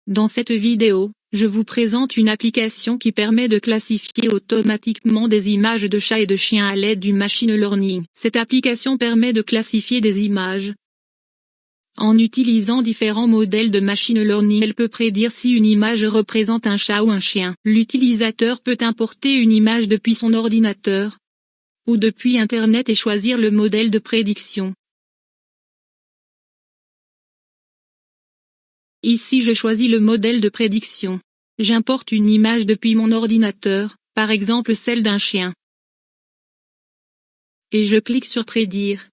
Dans cette vidéo, je vous présente une application qui permet de classifier automatiquement des images de chats et de chiens à l'aide du machine learning. Cette application permet de classifier des images. En utilisant différents modèles de machine learning, elle peut prédire si une image représente un chat ou un chien. L'utilisateur peut importer une image depuis son ordinateur ou depuis Internet et choisir le modèle de prédiction. Ici je choisis le modèle de prédiction. J'importe une image depuis mon ordinateur, par exemple celle d'un chien. Et je clique sur Prédire.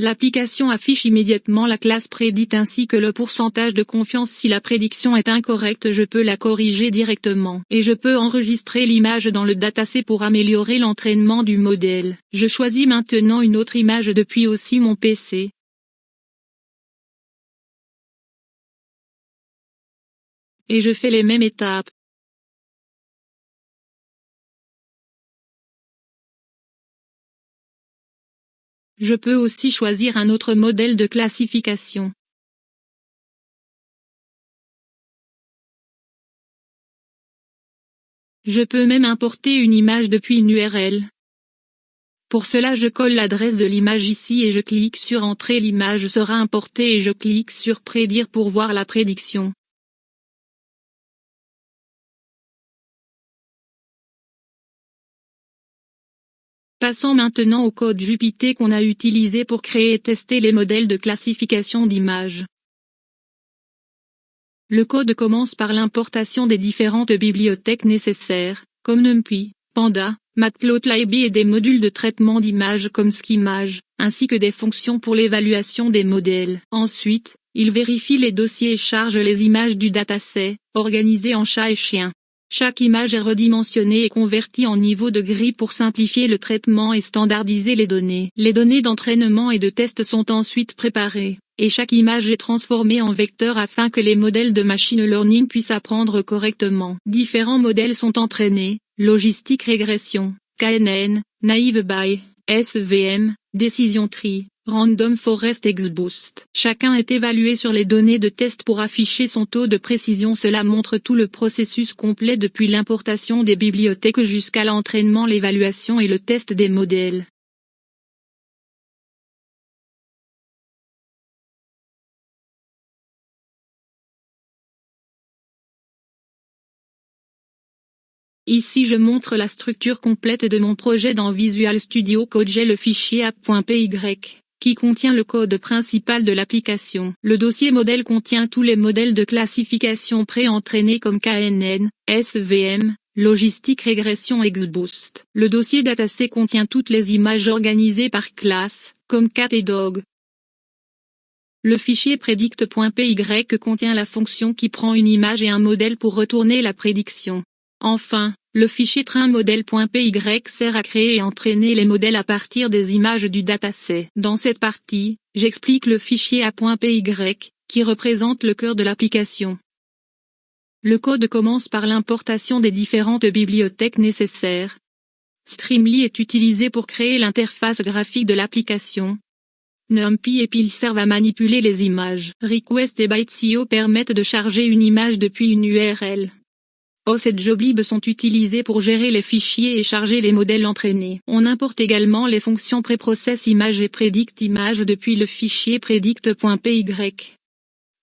L'application affiche immédiatement la classe prédite ainsi que le pourcentage de confiance. Si la prédiction est incorrecte, je peux la corriger directement. Et je peux enregistrer l'image dans le dataset pour améliorer l'entraînement du modèle. Je choisis maintenant une autre image depuis aussi mon PC. Et je fais les mêmes étapes. Je peux aussi choisir un autre modèle de classification. Je peux même importer une image depuis une URL. Pour cela je colle l'adresse de l'image ici et je clique sur Entrée. L'image sera importée et je clique sur Prédire pour voir la prédiction. Passons maintenant au code Jupyter qu'on a utilisé pour créer et tester les modèles de classification d'images. Le code commence par l'importation des différentes bibliothèques nécessaires, comme NumPy, Panda, Matplotlib et des modules de traitement d'images comme Skimage, ainsi que des fonctions pour l'évaluation des modèles. Ensuite, il vérifie les dossiers et charge les images du dataset, organisées en chats et chiens. Chaque image est redimensionnée et convertie en niveau de gris pour simplifier le traitement et standardiser les données. Les données d'entraînement et de test sont ensuite préparées, et chaque image est transformée en vecteur afin que les modèles de machine learning puissent apprendre correctement. Différents modèles sont entraînés: Logistic Regression, KNN, Naive Bayes, SVM, Decision Tree, Random Forest XBoost. Chacun est évalué sur les données de test pour afficher son taux de précision. Cela montre tout le processus complet depuis l'importation des bibliothèques jusqu'à l'entraînement, l'évaluation et le test des modèles. Ici je montre la structure complète de mon projet dans Visual Studio Code. J'ai le fichier app.py qui contient le code principal de l'application. Le dossier modèle contient tous les modèles de classification pré-entraînés comme KNN, SVM, Logistic Regression XBoost. Le dossier dataset contient toutes les images organisées par classe, comme cat et dog. Le fichier predict.py contient la fonction qui prend une image et un modèle pour retourner la prédiction. Enfin, le fichier trainmodel.py sert à créer et entraîner les modèles à partir des images du dataset. Dans cette partie, j'explique le fichier a.py, qui représente le cœur de l'application. Le code commence par l'importation des différentes bibliothèques nécessaires. Streamlit est utilisé pour créer l'interface graphique de l'application. NumPy et Pil servent à manipuler les images. Request et Bytesio permettent de charger une image depuis une URL. OS et Joblib sont utilisés pour gérer les fichiers et charger les modèles entraînés. On importe également les fonctions preprocess image et predict image depuis le fichier predict.py.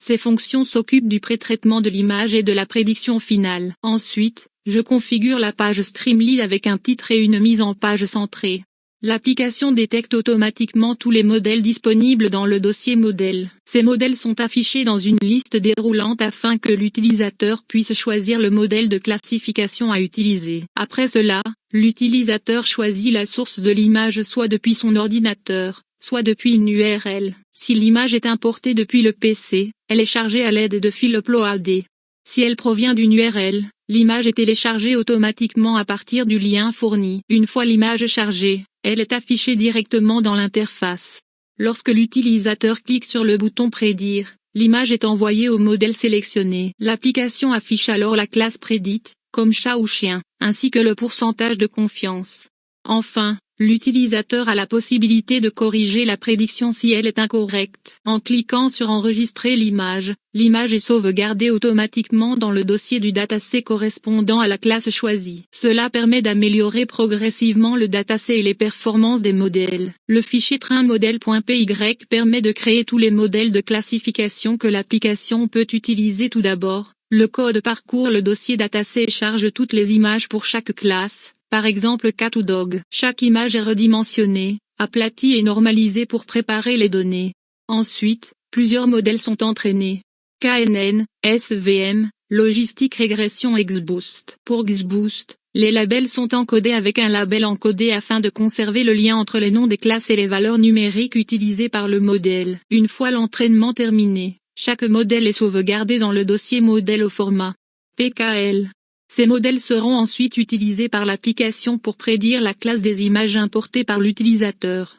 Ces fonctions s'occupent du pré-traitement de l'image et de la prédiction finale. Ensuite, je configure la page Streamlit avec un titre et une mise en page centrée. L'application détecte automatiquement tous les modèles disponibles dans le dossier modèle. Ces modèles sont affichés dans une liste déroulante afin que l'utilisateur puisse choisir le modèle de classification à utiliser. Après cela, l'utilisateur choisit la source de l'image soit depuis son ordinateur, soit depuis une URL. Si l'image est importée depuis le PC, elle est chargée à l'aide de fil uploadé. Si elle provient d'une URL, l'image est téléchargée automatiquement à partir du lien fourni. Une fois l'image chargée, elle est affichée directement dans l'interface. Lorsque l'utilisateur clique sur le bouton Prédire, l'image est envoyée au modèle sélectionné. L'application affiche alors la classe prédite, comme chat ou chien, ainsi que le pourcentage de confiance. Enfin, L'utilisateur a la possibilité de corriger la prédiction si elle est incorrecte. En cliquant sur Enregistrer l'image, l'image est sauvegardée automatiquement dans le dossier du dataset correspondant à la classe choisie. Cela permet d'améliorer progressivement le dataset et les performances des modèles. Le fichier trainmodel.py permet de créer tous les modèles de classification que l'application peut utiliser. Tout d'abord, le code parcourt le dossier dataset et charge toutes les images pour chaque classe. Par exemple cat ou dog. Chaque image est redimensionnée, aplatie et normalisée pour préparer les données. Ensuite, plusieurs modèles sont entraînés. KNN, SVM, Logistic Regression XBoost. Pour XBoost, les labels sont encodés avec un label encodé afin de conserver le lien entre les noms des classes et les valeurs numériques utilisées par le modèle. Une fois l'entraînement terminé, chaque modèle est sauvegardé dans le dossier modèle au format PKL. Ces modèles seront ensuite utilisés par l'application pour prédire la classe des images importées par l'utilisateur.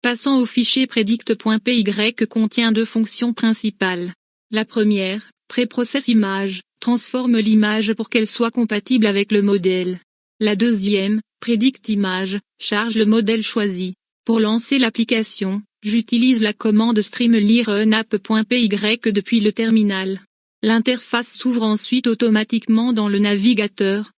Passons au fichier predict.py contient deux fonctions principales. La première, préprocesse image, transforme l'image pour qu'elle soit compatible avec le modèle. La deuxième, predict image, charge le modèle choisi. Pour lancer l'application, j'utilise la commande streamlire-unapp.py depuis le terminal. L'interface s'ouvre ensuite automatiquement dans le navigateur,